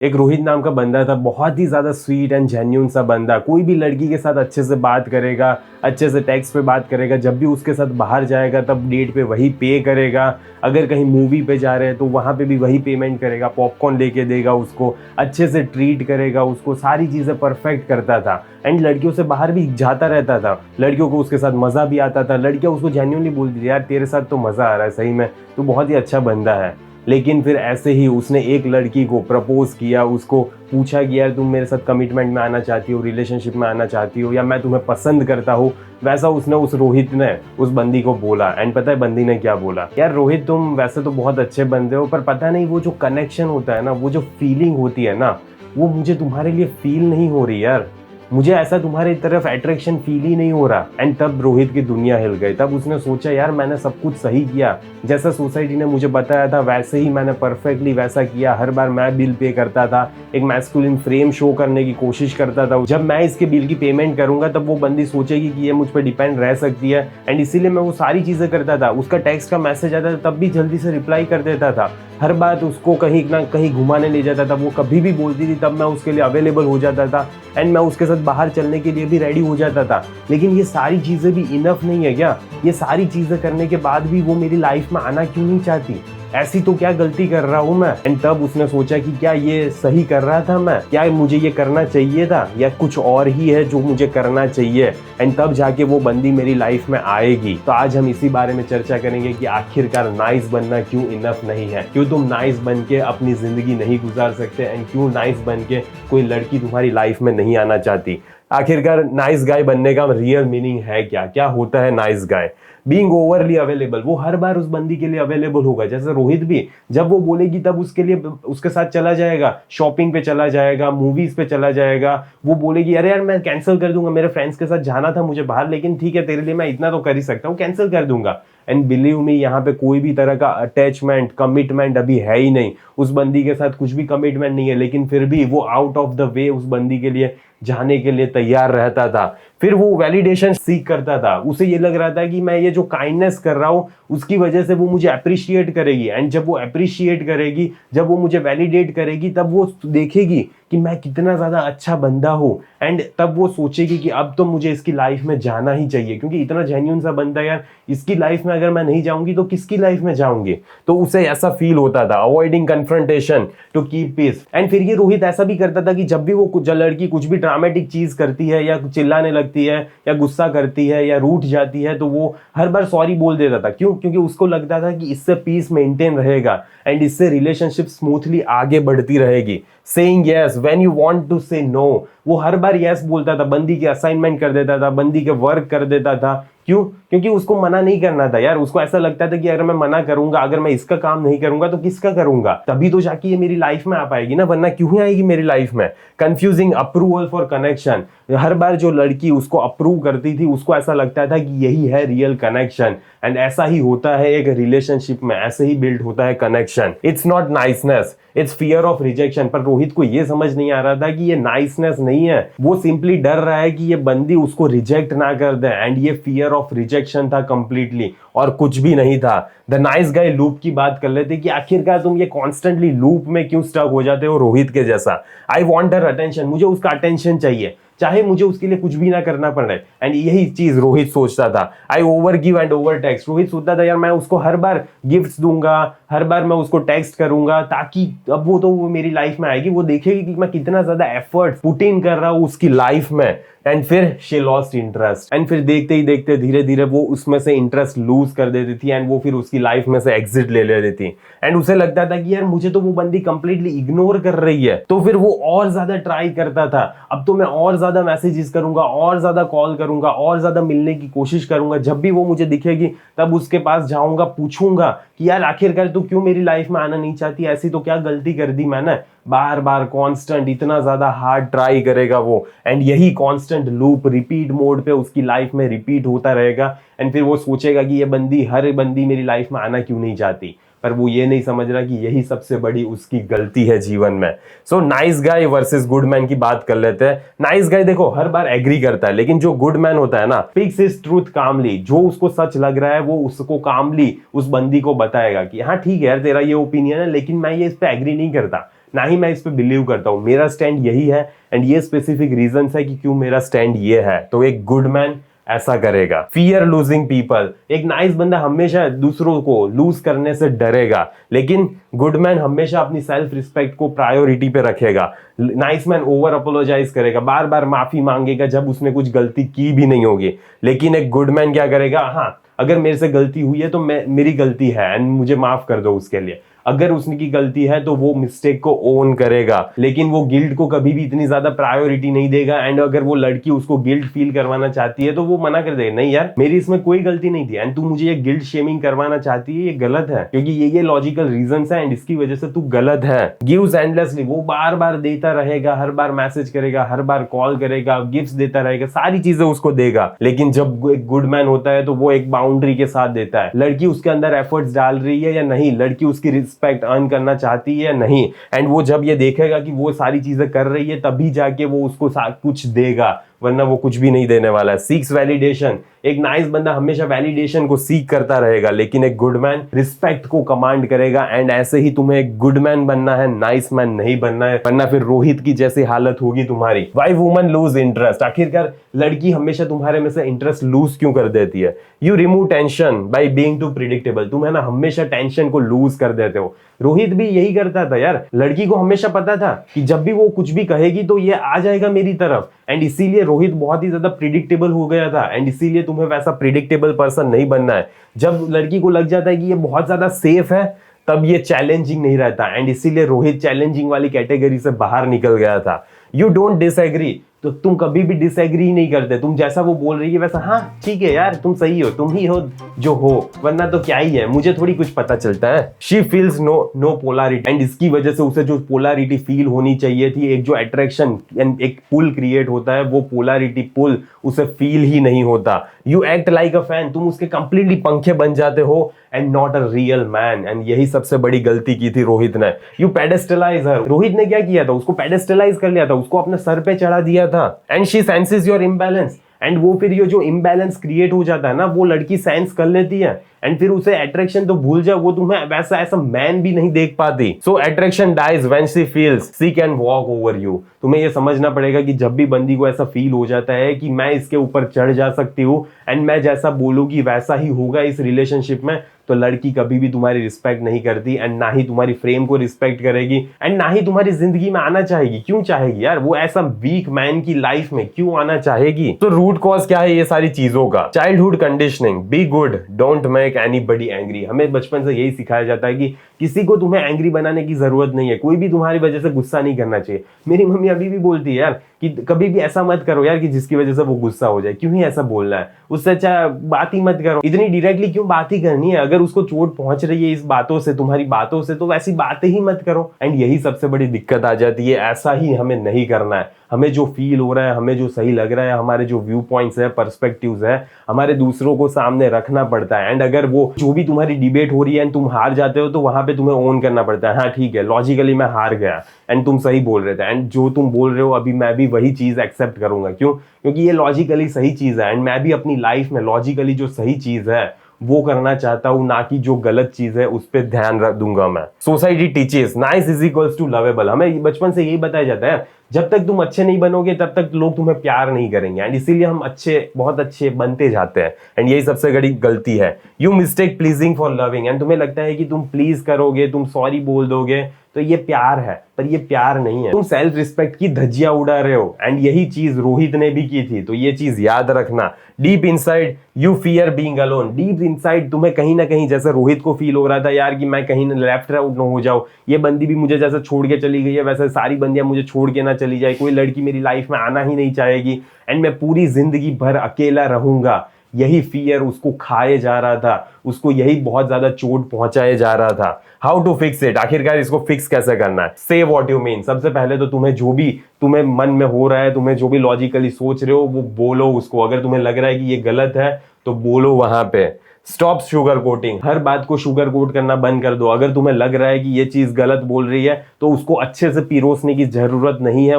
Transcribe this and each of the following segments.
एक रोहित नाम का बंदा था, बहुत ही ज़्यादा स्वीट एंड जेन्यून सा बंदा। कोई भी लड़की के साथ अच्छे से बात करेगा, अच्छे से टेक्स्ट पे बात करेगा, जब भी उसके साथ बाहर जाएगा तब डेट पे वही पे करेगा। अगर कहीं मूवी पे जा रहे हैं तो वहाँ पे भी वही पेमेंट करेगा, पॉपकॉर्न लेके देगा उसको, अच्छे से ट्रीट करेगा उसको, सारी चीज़ें परफेक्ट करता था। एंड लड़कियों से बाहर भी जाता रहता था, लड़कियों को उसके साथ मज़ा भी आता था। लड़कियाँ उसको जेन्यूनली बोलती थी, यार तेरे साथ तो मज़ा आ रहा है, सही में तू बहुत ही अच्छा बंदा है। लेकिन फिर ऐसे ही उसने एक लड़की को प्रपोज किया, उसको पूछा कि यार तुम मेरे साथ कमिटमेंट में आना चाहती हो, रिलेशनशिप में आना चाहती हो, या मैं तुम्हें पसंद करता हूँ। वैसा उसने उस रोहित ने उस बंदी को बोला। एंड पता है बंदी ने क्या बोला? यार रोहित तुम वैसे तो बहुत अच्छे बंदे हो, पर पता नहीं वो जो कनेक्शन होता है ना, वो जो फीलिंग होती है ना, वो मुझे तुम्हारे लिए फील नहीं हो रही यार। मुझे ऐसा तुम्हारी तरफ अट्रैक्शन फील ही नहीं हो रहा। एंड तब रोहित की दुनिया हिल गई। तब उसने सोचा यार मैंने सब कुछ सही किया, जैसा सोसाइटी ने मुझे बताया था वैसे ही मैंने परफेक्टली वैसा किया। हर बार मैं बिल पे करता था, एक मैस्कुलिन फ्रेम शो करने की कोशिश करता था। जब मैं इसके बिल की पेमेंट करूंगा तब वो बंदी सोचेगी कि ये मुझ पर डिपेंड रह सकती है। एंड इसीलिए मैं वो सारी चीजें करता था। उसका टेक्स्ट का मैसेज आता था तब भी जल्दी से रिप्लाई कर देता था। हर बात उसको कहीं ना कहीं घुमाने ले जाता था। वो कभी भी बोलती थी तब मैं उसके लिए अवेलेबल हो जाता था। एंड मैं उसके साथ बाहर चलने के लिए भी रेडी हो जाता था। लेकिन ये सारी चीज़ें भी इनफ नहीं है क्या? ये सारी चीज़ें करने के बाद भी वो मेरी लाइफ में आना क्यों नहीं चाहती? ऐसी तो क्या गलती कर रहा हूँ मैं? एंड तब उसने सोचा कि क्या ये सही कर रहा था मैं? क्या मुझे ये करना चाहिए था, या कुछ और ही है जो मुझे करना चाहिए? एंड तब जाके वो बंदी मेरी लाइफ में आएगी। तो आज हम इसी बारे में चर्चा करेंगे कि आखिरकार नाइस बनना क्यों इनफ नहीं है, क्यों तुम नाइस बन के अपनी जिंदगी नहीं गुजार सकते, एंड क्यों नाइस बन के कोई लड़की तुम्हारी लाइफ में नहीं आना चाहती। आखिरकार नाइस गाय बनने का रियल मीनिंग है क्या? क्या होता है nice guy? Being overly available. वो हर बार उस बंदी के लिए अवेलेबल होगा। जैसे रोहित भी जब वो बोलेगी तब उसके लिए उसके साथ चला जाएगा, शॉपिंग पे चला जाएगा, मूवीज पे चला जाएगा। वो बोलेगी अरे यार मैं कैंसिल कर दूंगा, मेरे फ्रेंड्स के साथ जाना था मुझे बाहर, लेकिन ठीक है तेरे लिए मैं इतना तो कर ही सकता हूँ, कैंसिल कर दूंगा। एंड बिलीव मी, यहाँ पे कोई भी तरह का अटैचमेंट, कमिटमेंट अभी है ही नहीं। उस बंदी के साथ कुछ भी कमिटमेंट नहीं है, लेकिन फिर भी वो आउट ऑफ द वे उस बंदी के लिए जाने के लिए तैयार रहता था। फिर वो वैलिडेशन सीख करता था। उसे ये लग रहा था कि मैं ये जो काइंडनेस कर रहा हूँ उसकी वजह से वो मुझे अप्रिशिएट करेगी। एंड जब वो अप्रिशिएट करेगी, जब वो मुझे वैलिडेट करेगी, तब वो देखेगी कि मैं कितना ज़्यादा अच्छा बंदा हूँ। एंड तब वो सोचेगी कि अब तो मुझे इसकी लाइफ में जाना ही चाहिए, क्योंकि इतना जेन्यून सा बंदा यार, इसकी लाइफ में अगर मैं नहीं जाऊंगी तो किसकी लाइफ में जाऊंगी? तो उसे ऐसा फील होता था, avoiding confrontation to keep peace. And फिर ये रोहित ऐसा भी करता था कि जब भी वो लड़की कुछ भी ड्रामेटिक चीज करती है, या चिल्लाने लगती है, या गुस्सा करती है, या रूठ जाती है, तो वो हर बार सॉरी बोल देता था। क्यों? क्योंकि उसको लगता था कि इससे पीस मेंटेन रहेगा, एंड इससे रिलेशनशिप स्मूथली आगे बढ़ती रहेगी। Saying yes when you want to say no. वो हर बार यस बोलता था, बंदी की असाइनमेंट कर देता था, बंदी के वर्क कर देता था। क्यों? क्योंकि उसको मना नहीं करना था यार। उसको ऐसा लगता था कि अगर मैं मना करूंगा, अगर मैं इसका काम नहीं करूंगा तो किसका करूंगा? तभी तो जाके ये मेरी लाइफ में आ पाएगी ना, वरना क्यों ही आएगी मेरी लाइफ में? Confusing approval for connection. हर बार जो लड़की उसको अप्रूव करती थी, उसको ऐसा लगता था कि यही है रियल कनेक्शन। एंड ऐसा ही होता है एक रिलेशनशिप में, ऐसे ही बिल्ड होता है connection. It's not niceness, it's fear of rejection. पर रोहित को यह समझ नहीं आ रहा था कि ये नाइसनेस नहीं है, वो सिंपली डर रहा है कि ये बंदी उसको रिजेक्ट ना कर दे। एंड ये फियर ऑफ रिजेक्शन था कंप्लीटली, और कुछ भी नहीं था। द नाइस गाय लूप की बात कर लेते कि आखिरकार तुम ये कॉन्स्टेंटली लूप में क्यों स्टक हो जाते हो रोहित के जैसा? आई वॉन्ट हर अटेंशन, मुझे उसका अटेंशन चाहिए, चाहे मुझे उसके लिए कुछ भी ना करना पड़े। एंड यही चीज रोहित सोचता था। आई over give and over text. Rohit सोचता था यार मैं उसको हर बार गिफ्ट्स दूंगा, हर बार मैं उसको टेक्स्ट करूंगा, ताकि अब वो मेरी लाइफ में आएगी, वो देखेगी कि मैं कितना ज्यादा एफर्ट पुट इन कर रहा हूँ उसकी लाइफ में। एंड फिर शी लॉस्ट इंटरेस्ट। एंड फिर देखते ही देखते धीरे धीरे वो उसमें से इंटरेस्ट लूज कर देती थी, एंड वो फिर उसकी लाइफ में से एग्जिट ले लेती थी। एंड उसे लगता था कि यार मुझे तो वो बंदी कंप्लीटली इग्नोर कर रही है। तो फिर वो और ज्यादा ट्राई करता था, अब तो मैं और ज्यादा मैसेजेस करूंगा, और ज्यादा कॉल करूंगा, और ज्यादा मिलने की कोशिश करूंगा। जब भी वो मुझे दिखेगी तब उसके पास जाऊंगा, पूछूंगा कि यार आखिरकार तू क्यों मेरी लाइफ में आना नहीं चाहती, ऐसी तो क्या गलती कर दी मैंने? बार बार कांस्टेंट इतना ज्यादा हार्ड ट्राई करेगा वो। एंड यही कांस्टेंट लूप रिपीट मोड पे उसकी लाइफ में रिपीट होता रहेगा। एंड फिर वो सोचेगा कि ये बंदी, हर बंदी मेरी लाइफ में आना क्यों नहीं चाहती। पर वो ये नहीं समझ रहा कि यही सबसे बड़ी उसकी गलती है जीवन में। So nice guy versus good man की बात कर लेते हैं। नाइस गाय देखो हर बार एग्री करता है, लेकिन जो गुड मैन होता है ना, स्पीक्स हिज ट्रूथ कामली। जो उसको सच लग रहा है वो उसको कामली उस बंदी को बताएगा कि हाँ ठीक है यार तेरा ये ओपिनियन है, लेकिन मैं ये इस पे एग्री नहीं करता। ना ही मैं इस पे बिलीव करता हूँ। मेरा स्टैंड यही है एंड ये स्पेसिफिक रीजन है कि क्यों मेरा स्टैंड ये है। तो एक गुड मैन ऐसा करेगा। फियर लूजिंग पीपल, एक नाइस बंदा हमेशा दूसरों को लूज करने से डरेगा, लेकिन गुड मैन हमेशा अपनी सेल्फ रिस्पेक्ट को प्रायोरिटी पे रखेगा। नाइस मैन ओवर अपोलोजाइज करेगा, बार बार माफी मांगेगा जब उसने कुछ गलती की भी नहीं होगी। लेकिन एक गुड मैन क्या करेगा, हाँ अगर मेरे से गलती हुई है तो मेरी गलती है एंड मुझे माफ कर दो उसके लिए। अगर उसकी गलती है तो वो मिस्टेक को ओन करेगा, लेकिन वो गिल्ट को कभी भी इतनी ज्यादा प्रायोरिटी नहीं देगा। एंड अगर वो लड़की उसको गिल्ट फील करवाना चाहती है तो वो मना कर देगा, नहीं यार मेरी इसमें कोई गलती नहीं थी एंड तू मुझे ये गिल्ट शेमिंग करवाना चाहती है, ये गलत है क्योंकि ये लॉजिकल रीजंस है एंड इसकी वजह से तू गलत है। गिव्स एंडलेसली, वो बार बार देता रहेगा, हर बार मैसेज करेगा, हर बार कॉल करेगा, गिफ्ट्स देता रहेगा, सारी चीजें उसको देगा। लेकिन जब एक गुड मैन होता है तो वो एक बाउंड्री के साथ देता है। लड़की उसके अंदर एफर्ट्स डाल रही है या नहीं, लड़की उसकी रिस्पेक्ट अर्न करना चाहती है या नहीं, एंड वो जब ये देखेगा कि वो सारी चीजें कर रही है तभी जाके वो उसको कुछ देगा, वरना वो कुछ भी नहीं देने वाला है। सीक्स वैलिडेशन, एक नाइस बंदा हमेशा वैलिडेशन को सीख करता रहेगा, लेकिन एक गुड मैन रिस्पेक्ट को कमांड करेगा। एंड ऐसे ही तुम्हें एक गुड मैन बनना है, नाइस मैन नहीं बनना है, वरना फिर रोहित की जैसी हालत होगी तुम्हारी। वाई वुमन लूज इंटरेस्ट, आखिरकार लड़की हमेशा तुम्हारे में से इंटरेस्ट लूज क्यों कर देती है? You remove tension by being too predictable, तुम है ना हमेशा टेंशन को लूज कर देते हो। रोहित भी यही करता था यार, लड़की को हमेशा पता था कि जब भी वो कुछ भी कहेगी तो ये आ जाएगा मेरी तरफ, एंड इसीलिए रोहित बहुत ही ज्यादा प्रिडिक्टेबल हो गया था। एंड इसीलिए तुम्हें वैसा प्रिडिक्टेबल पर्सन नहीं बनना है। जब लड़की को लग जाता है कि ये बहुत ज्यादा सेफ है तब ये चैलेंजिंग नहीं रहता, एंड इसीलिए रोहित चैलेंजिंग वाली कैटेगरी से बाहर निकल गया था। यू डोंट डिसएग्री, तो तुम कभी भी डिसएग्री नहीं करते, तुम जैसा वो बोल रही है वैसा हाँ ठीक है यार तुम सही हो, तुम ही हो जो हो, वरना तो क्या ही है, मुझे थोड़ी कुछ पता चलता है। She feels no polarity, and इसकी वजह से उसे जो पोलैरिटी फील होनी चाहिए थी, एक जो अट्रैक्शन एंड एक पुल क्रिएट होता है, वो पोलैरिटी पुल उसे फील ही नहीं होता। You act like a fan, तुम उसके कंप्लीटली पंखे बन जाते हो and not a real man, and यही सबसे बड़ी गलती की थी रोहित ने। यू पेडेस्टलाइज हर, रोहित ने क्या किया था, उसको पेडेस्टलाइज कर लिया था, उसको अपने सर पे चढ़ा दिया था। And she senses your imbalance, and वो फिर ये जो इम्बैलेंस क्रिएट हो जाता है ना, वो लड़की सेंस कर लेती है एंड फिर उसे अट्रैक्शन तो भूल जाओ, वो तुम्हें वैसा ऐसा मैन भी नहीं देख पाती। So attraction dies when she feels she can walk over you. तुम्हें ये समझना पड़ेगा कि जब भी बंदी को ऐसा फील हो जाता है कि मैं इसके ऊपर चढ़ जा सकती हूँ एंड मैं जैसा बोलूंगी वैसा ही होगा इस रिलेशनशिप में, तो लड़की कभी भी तुम्हारी रिस्पेक्ट नहीं करती एंड ना ही तुम्हारी फ्रेम को रिस्पेक्ट करेगी एंड ना ही तुम्हारी जिंदगी में आना चाहेगी। क्यों चाहेगी यार, वो ऐसा वीक मैन की लाइफ में क्यों आना चाहेगी? तो रूट कॉज क्या है ये सारी चीजों का? Childhood conditioning, be good, don't make anybody angry. हमें बचपन से यही सिखाया जाता है कि किसी को तुम्हें एंग्री बनाने की जरूरत नहीं है, कोई भी तुम्हारी वजह से गुस्सा नहीं करना चाहिए। मेरी मम्मी अभी भी बोलती है यार कि कभी भी ऐसा मत करो यार कि जिसकी वजह से वो गुस्सा हो जाए, क्यों ही ऐसा बोलना है, उससे अच्छा बात ही मत करो, इतनी डायरेक्टली क्यों बात ही करनी है, अगर उसको चोट पहुंच रही है इस बातों से, तुम्हारी बातों से, तो वैसी बातें ही मत करो। एंड यही सबसे बड़ी दिक्कत आ जाती है, ऐसा ही हमें नहीं करना है। हमें जो फील हो रहा है, हमें जो सही लग रहा है, हमारे जो व्यू पॉइंट्स है, पर्सपेक्टिव्स है, हमारे दूसरों को सामने रखना पड़ता है। एंड अगर वो जो भी तुम्हारी डिबेट हो रही है एंड तुम हार जाते हो तो वहां पे तुम्हें ओन करना पड़ता है, हाँ ठीक है लॉजिकली मैं हार गया एंड तुम सही बोल रहे थे, एंड जो तुम बोल रहे हो अभी मैं भी वही चीज एक्सेप्ट करूंगा। क्यों? क्योंकि ये लॉजिकली सही चीज है एंड मैं भी अपनी लाइफ में लॉजिकली जो सही चीज है वो करना चाहता हूं, ना कि जो गलत चीज है उस पर ध्यान रख दूंगा मैं। Society teaches nice is equals to lovable, हमें बचपन से यही बताया जाता है जब तक तुम अच्छे नहीं बनोगे तब तक लोग तुम्हें प्यार नहीं करेंगे, एंड इसीलिए हम अच्छे बहुत अच्छे बनते जाते हैं एंड यही सबसे बड़ी गलती है। You mistake pleasing for loving, and तुम्हें लगता है कि तुम प्लीज करोगे, तुम सॉरी बोल दोगे तो ये प्यार है, पर ये प्यार नहीं है, तुम सेल्फ रिस्पेक्ट की धज्जियां उड़ा रहे हो। एंड यही चीज रोहित ने भी की थी, तो ये चीज याद रखना। Deep inside you fear being alone, deep inside तुम्हें कहीं ना कहीं जैसे रोहित को फील हो रहा था यार कि मैं कहीं लेफ्ट आउट ना हो जाऊं, ये बंदी भी मुझे जैसे छोड़ के चली गई है वैसे सारी बंदियां मुझे छोड़ के ना चली जाए, कोई लड़की मेरी लाइफ में आना ही नहीं चाहेगी एंड मैं पूरी जिंदगी भर अकेला रहूंगा। यही फियर उसको खाए जा रहा था, उसको यही बहुत ज्यादा चोट पहुंचाए जा रहा था। हाउ टू फिक्स इट, आखिरकार इसको फिक्स कैसे करना है? से व्हाट यू मीन, सबसे पहले तो तुम्हें जो भी तुम्हें मन में हो रहा है, तुम्हें जो भी लॉजिकली सोच रहे हो वो बोलो उसको। अगर तुम्हें लग रहा है कि ये गलत है तो बोलो वहां पे। स्टॉप शुगर कोटिंग, हर बात को शुगर कोट करना बंद कर दो। अगर तुम्हें लग रहा है कि ये चीज गलत बोल रही है तो उसको अच्छे से पिरोसने की जरूरत नहीं है,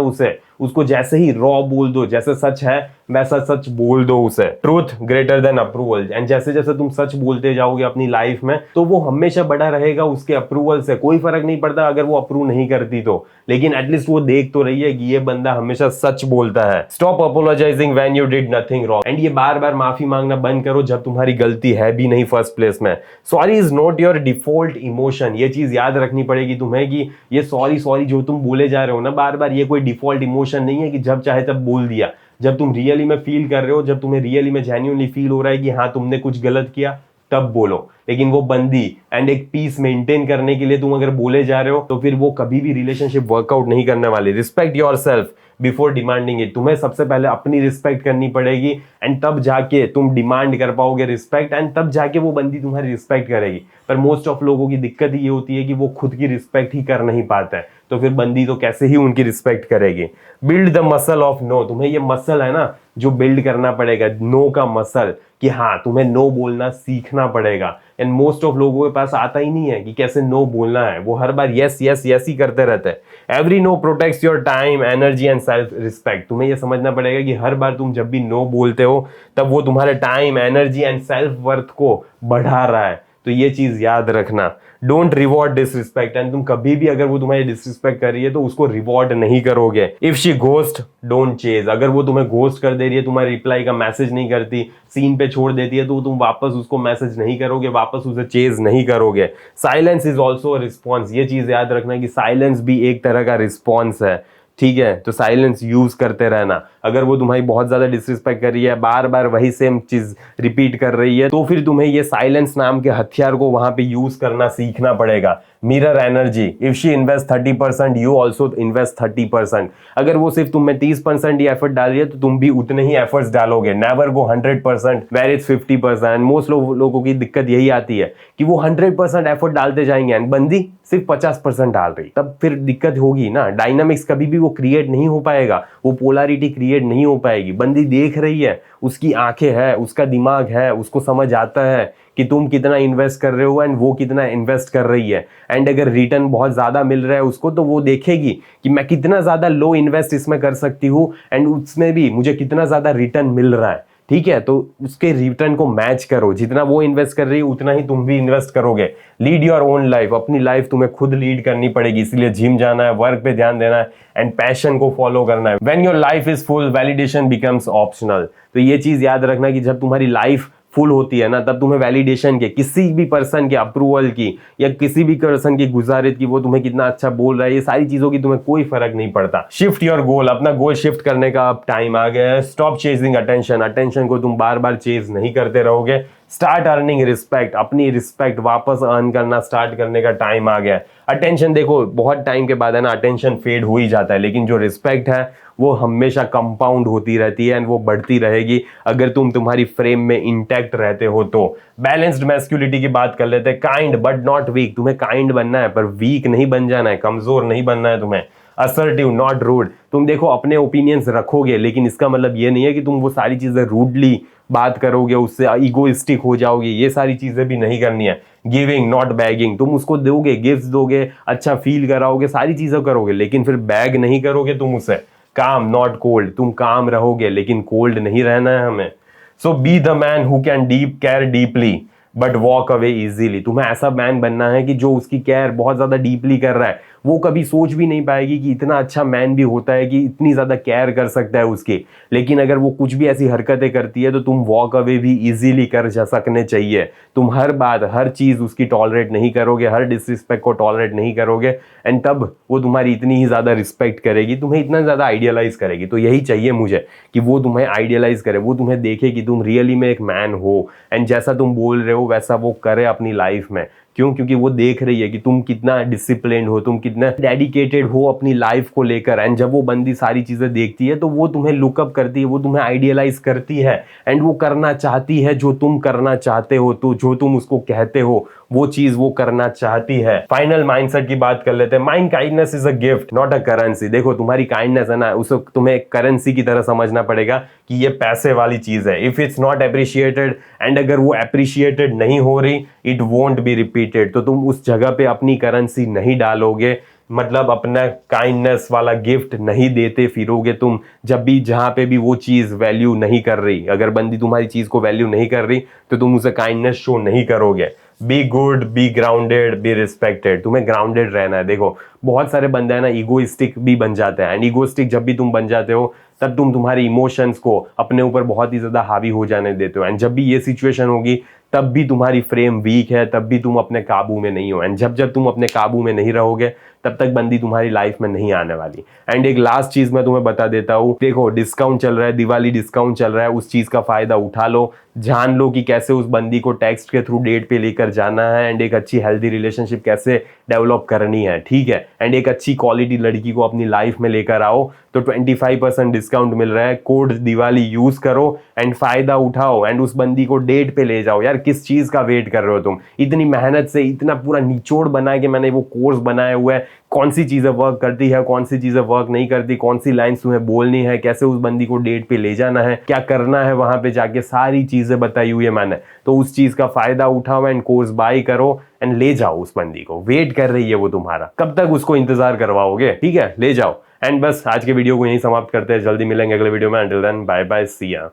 उसको जैसे ही रॉ बोल दो, जैसे सच है वैसा सच बोल दो उसे। Truth greater than approval. And जैसे जैसे तुम सच बोलते जाओगे अपनी लाइफ में तो वो हमेशा बड़ा रहेगा उसके अप्रूवल से। कोई फर्क नहीं पड़ता अगर वो अप्रूव नहीं करती तो, लेकिन एटलीस्ट वो देख तो रही है कि ये बंदा हमेशा सच बोलता है। Stop apologising when you did nothing wrong. And ये बार बार माफी मांगना बंद करो जब तुम्हारी गलती है भी नहीं फर्स्ट प्लेस में। Sorry is not your default emotion. ये चीज याद रखनी पड़ेगी तुम्हें कि ये सॉरी सॉरी जो तुम बोले जा रहे हो ना बार बार, ये कोई डिफॉल्ट इमोशन नहीं है कि जब चाहे तब बोल दिया। जब तुम रियली में फील कर रहे हो, जब तुम्हें रियली में जेन्युइनली फील हो रहा है कि हाँ तुमने कुछ गलत किया, तब बोलो। लेकिन वो बंदी एंड एक पीस मेंटेन करने के लिए तुम अगर बोले जा रहे हो तो फिर वो कभी भी रिलेशनशिप वर्कआउट नहीं करने वाली। Respect yourself before demanding it. तुम्हें सबसे पहले अपनी रिस्पेक्ट करनी पड़ेगी एंड तब जाके तुम डिमांड कर पाओगे रिस्पेक्ट, एंड तब जाके वो बंदी तुम्हारी रिस्पेक्ट करेगी। पर मोस्ट ऑफ लोगों की दिक्कत ये होती है कि वो खुद की रिस्पेक्ट ही कर नहीं पाता है, तो फिर बंदी तो कैसे ही उनकी रिस्पेक्ट करेगी। Build the muscle of no. तुम्हें ये मसल है ना जो बिल्ड करना पड़ेगा, नो का मसल, कि हाँ तुम्हें नो बोलना सीखना पड़ेगा। एंड मोस्ट ऑफ लोगों के पास आता ही नहीं है कि कैसे नो बोलना है। वो हर बार यस यस यस ही करते रहते हैं। Every no protects your time, energy and self respect. तुम्हें ये समझना पड़ेगा कि हर बार तुम जब भी नो बोलते हो तब वो तुम्हारे time, energy and self worth को बढ़ा रहा है। तो ये चीज याद रखना। Don't reward disrespect. एंड तुम कभी भी अगर वो तुम्हारी डिसरिस्पेक्ट कर रही है तो उसको रिवॉर्ड नहीं करोगे। If she ghost don't chase. अगर वो तुम्हें घोस्ट कर दे रही है, तुम्हारे रिप्लाई का मैसेज नहीं करती, सीन पे छोड़ देती है, तो तुम वापस उसको मैसेज नहीं करोगे, वापस उसे चेज नहीं करोगे। Silence is also response. ये चीज याद रखना कि साइलेंस भी एक तरह का रिस्पॉन्स है, ठीक है। तो साइलेंस यूज करते रहना। अगर वो तुम्हारी बहुत ज्यादा डिसरिस्पेक्ट कर रही है, बार बार वही सेम चीज रिपीट कर रही है, तो फिर तुम्हें ये साइलेंस नाम के हथियार को वहां पे यूज करना सीखना पड़ेगा। Mirror energy. If she invest 30%, you also invest 30%। अगर वो सिर्फ तुम में 30% ही एफर्ट डाल रही है तो तुम भी उतने ही एफर्ट्स डालोगे। Never go 100% where is 50%। Most लोगों की दिक्कत यही आती है कि वो 100% एफर्ट डालते जाएंगे एंड बंदी सिर्फ 50% डाल रही, तब फिर दिक्कत होगी ना। डायनामिक्स कभी भी वो क्रिएट नहीं हो पाएगा, वो पोलैरिटी क्रिएट नहीं हो पाएगी। बंदी देख रही है, उसकी आंखें है, उसका दिमाग है, उसको समझ आता है कि तुम कितना इन्वेस्ट कर रहे हो एंड वो कितना इन्वेस्ट कर रही है। एंड अगर रिटर्न बहुत ज्यादा मिल रहा है उसको, तो वो देखेगी कि मैं कितना ज्यादा लो इन्वेस्ट इसमें कर सकती हूँ एंड उसमें भी मुझे कितना ज्यादा रिटर्न मिल रहा है, ठीक है। तो उसके रिटर्न को मैच करो। जितना वो इन्वेस्ट कर रही है उतना ही तुम भी इन्वेस्ट करोगे। Lead your own life. अपनी लाइफ तुम्हें खुद लीड करनी पड़ेगी, इसलिए जिम जाना है, वर्क पे ध्यान देना है एंड पैशन को फॉलो करना है। When your life is full, validation becomes optional. तो ये चीज याद रखना कि जब तुम्हारी लाइफ फुल होती है ना, तब तुम्हें वैलिडेशन के, किसी भी पर्सन के अप्रूवल की या किसी भी पर्सन की गुजारिश की, वो तुम्हें कितना अच्छा बोल रहा है, ये सारी चीजों की तुम्हें कोई फर्क नहीं पड़ता। Shift your goal. अपना गोल शिफ्ट करने का अब टाइम आ गया है। Stop chasing attention. अटेंशन को तुम बार बार चेज नहीं करते रहोगे। Start earning respect. अपनी रिस्पेक्ट वापस अर्न करना स्टार्ट करने का टाइम आ गया है। अटेंशन देखो बहुत टाइम के बाद है ना अटेंशन फेड हो ही जाता है, लेकिन जो रिस्पेक्ट है वो हमेशा कंपाउंड होती रहती है एंड वो बढ़ती रहेगी अगर तुम तुम्हारी फ्रेम में इंटैक्ट रहते हो तो। बैलेंस्ड मैस्कुलिटी की बात कर लेते हैं। Kind but not weak. तुम्हें काइंड बनना है पर वीक नहीं बन जाना है, कमजोर नहीं बनना है तुम्हें। Assertive not rude. तुम देखो अपने ओपिनियंस रखोगे, लेकिन इसका मतलब ये नहीं है कि तुम वो सारी चीजें रूडली बात करोगे, उससे ईगोइस्टिक हो जाओगे। ये सारी चीजें भी नहीं करनी है। Giving not bagging. तुम उसको दोगे, गिफ्ट्स दोगे, अच्छा फील कराओगे, सारी चीजें करोगे, लेकिन फिर बैग नहीं करोगे तुम उसे। काम नॉट कोल्ड। तुम काम रहोगे लेकिन कोल्ड नहीं रहना है हमें। So be the man who can deep care deeply but walk away easily. तुम्हें ऐसा मैन बनना है कि जो उसकी केयर बहुत ज्यादा डीपली कर रहा है, वो कभी सोच भी नहीं पाएगी कि इतना अच्छा मैन भी होता है कि इतनी ज्यादा केयर कर सकता है उसकी। लेकिन अगर वो कुछ भी ऐसी हरकतें करती है तो तुम वॉक अवे भी इजीली कर जा सकने चाहिए। तुम हर बात, हर चीज उसकी टॉलरेट नहीं करोगे, हर डिसरिस्पेक्ट को टॉलरेट नहीं करोगे एंड तब वो तुम्हारी इतनी ही ज्यादा रिस्पेक्ट करेगी, तुम्हें इतना ज्यादा आइडियलाइज करेगी। तो यही चाहिए मुझे कि वो तुम्हें आइडियलाइज करे, वो तुम्हें देखे कि तुम रियली में एक मैन हो एंड जैसा तुम बोल रहे हो वैसा वो करे अपनी लाइफ में। क्यों? क्योंकि वो देख रही है कि तुम कितना डिसिप्लिन हो, तुम कितना डेडिकेटेड हो अपनी लाइफ को लेकर। एंड जब वो बंदी सारी चीजें देखती है तो वो तुम्हें लुकअप करती है, वो तुम्हें आइडियलाइज करती है एंड वो करना चाहती है जो तुम करना चाहते हो। तो जो तुम उसको कहते हो वो चीज वो करना चाहती है। फाइनल माइंडसेट की बात कर लेते हैं। Mind kindness is a gift not a currency. देखो तुम्हारी काइंडनेस है ना, उसे तुम्हें करेंसी की तरह समझना पड़ेगा कि ये पैसे वाली चीज है। If it's not appreciated and अगर वो अप्रिशिएटेड नहीं हो रही, इट वोंट बी रिपीटेड। तो तुम उस जगह पे अपनी करेंसी नहीं डालोगे मतलब अपना काइंडनेस वाला गिफ्ट नहीं देते फिरोगे तुम, जब भी जहां पे भी वो चीज वैल्यू नहीं कर रही, अगर बंदी तुम्हारी चीज को वैल्यू नहीं कर रही तो तुम उसे काइंडनेस शो नहीं करोगे। Be good, be grounded, be respected, तुम्हें ग्राउंडेड रहना है। देखो बहुत सारे बंदे हैं ना ईगोइस्टिक भी बन जाते हैं, एंड ईगोइस्टिक जब भी तुम बन जाते हो तब तुम तुम्हारे इमोशंस को अपने ऊपर बहुत ही ज्यादा हावी हो जाने देते हो, एंड जब भी ये सिचुएशन होगी तब भी तुम्हारी फ्रेम वीक है, तब भी तुम अपने काबू में नहीं हो, एंड जब जब तुम अपने काबू में नहीं रहोगे तब तक बंदी तुम्हारी लाइफ में नहीं आने वाली। एंड एक लास्ट चीज मैं तुम्हें बता देता हूँ, देखो डिस्काउंट चल रहा है, दिवाली डिस्काउंट चल रहा है, उस चीज का फायदा उठा लो, जान लो कि कैसे उस बंदी को टेक्स्ट के थ्रू डेट पे लेकर जाना है, एंड एक अच्छी हेल्दी रिलेशनशिप कैसे डेवलप करनी है, ठीक है। एंड एक अच्छी क्वालिटी लड़की को अपनी लाइफ में लेकर आओ, तो 25% डिस्काउंट मिल रहा है, कोड दिवाली यूज करो एंड फायदा उठाओ, एंड उस बंदी को डेट पे ले जाओ। यार किस चीज का वेट कर रहे हो तुम, इतनी मेहनत से इतना पूरा निचोड़ बना के मैंने वो कोर्स बनाया हुआ है, कौन सी चीजें वर्क करती है, कौन सी चीजें वर्क नहीं करती, कौन सी लाइंस तुम्हें बोलनी है, कैसे उस बंदी को डेट पे ले जाना है, क्या करना है वहां पे जाके, सारी चीजें बताई हुई है मैंने। तो उस चीज का फायदा उठाओ एंड कोर्स बाय करो एंड ले जाओ उस बंदी को, वेट कर रही है वो तुम्हारा, कब तक उसको इंतजार करवाओगे, ठीक है, ले जाओ। एंड बस आज के वीडियो को यहीं समाप्त करते हैं, जल्दी मिलेंगे अगले वीडियो में, अंटिल देन बाय बाय, सी या।